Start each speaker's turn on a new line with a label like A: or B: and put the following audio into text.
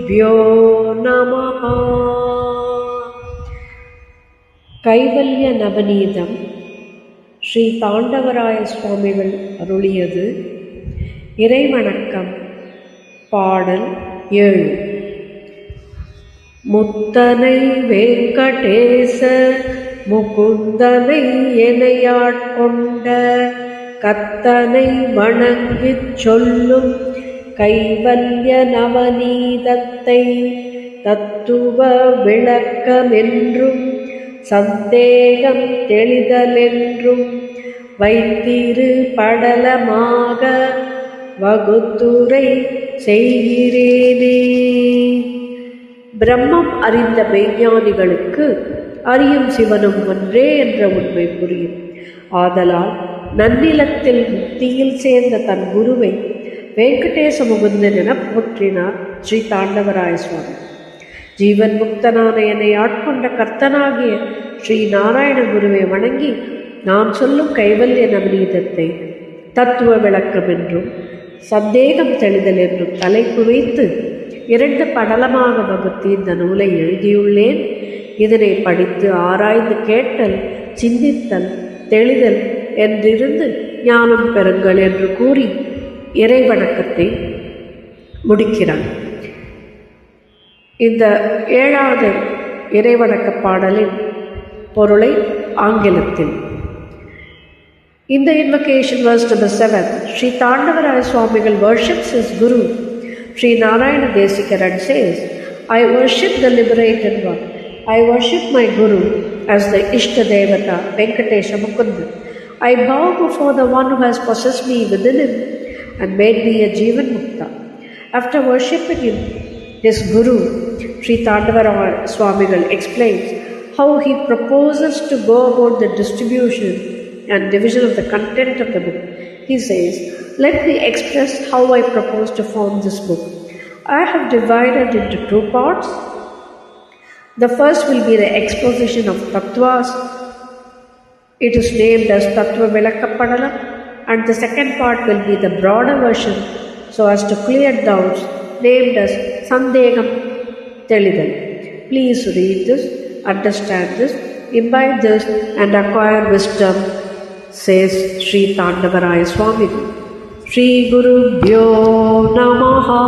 A: ஸ்ரீகுருப்யோ நமஹ. கைவல்ய நவநீதம் ஸ்ரீ தாண்டவராய சுவாமிகள் அருளியது. இறைவணக்கம். பாடல் 7. முத்தனை வெங்கடேச முகுந்தனை எனையாட்கொண்ட கத்தனை வணங்கிச் சொல்லும் கைவல்ய நவநீதத்தை தத்துவ விளக்கமென்றும் சந்தேகம் தெளிதலென்றும் வைத்திரு படலமாக வகுத்துரை செய்கிறேனே. பிரம்மம் அறிந்த மெய்ஞானிகளுக்கு அறியும் சிவனும் ஒன்றே என்ற உண்மை புரியும். ஆதலால் நன்னிலத்தில் முக்தியில் சேர்ந்த தன் குருவை வெங்கடேச முகுந்தன் என போற்றினார் ஸ்ரீ தாண்டவராய சுவாமி. ஜீவன் முக்தனான என்னை ஆட்கொண்ட கர்த்தனாகிய ஸ்ரீ நாராயண குருவை வணங்கி நாம் சொல்லும் கைவல்ய நவநீதத்தை தத்துவ விளக்கம் என்றும் சந்தேகம் தெளிதல் என்றும் தலைப்பு வைத்து 2 படலமாக வகுத்து இந்த நூலை எழுதியுள்ளேன். இதனை படித்து ஆராய்ந்து கேட்டல், சிந்தித்தல், தெளிதல் என்றிருந்து ஞானம் பெறுங்கள் என்று கூறி இறைவணக்கத்தை முடிக்கிறார். இந்த 7வது இறைவணக்க பாடலின் பொருளை ஆங்கிலத்தில். In the invocation, verse number 7, Sri Tandavaraya Swamigal worships his Guru, Sri Narayana Desikar, and says, I worship the liberated one. I worship my Guru as the Ishta Devata, Venkatesha Mukunda. I bow before the one who has possessed me within him and made me a Jivan Mukta. After worshipping him, his Guru, Sri Tandavaraya Swamigal explains how he proposes to go about the distribution and division of the content of the book. He says, let me express how I propose to form this book. I have divided into 2 parts. The first will be the exposition of tattvas. It is named as Tattva Vilakkappadalam, and the second part will be the broader version so as to clear doubts, named as Sandegam Telidal. Please read this, understand this, imbibe this, and acquire wisdom, says Sri Tandavaraya Swami. Sri Gurubhyo Namaha.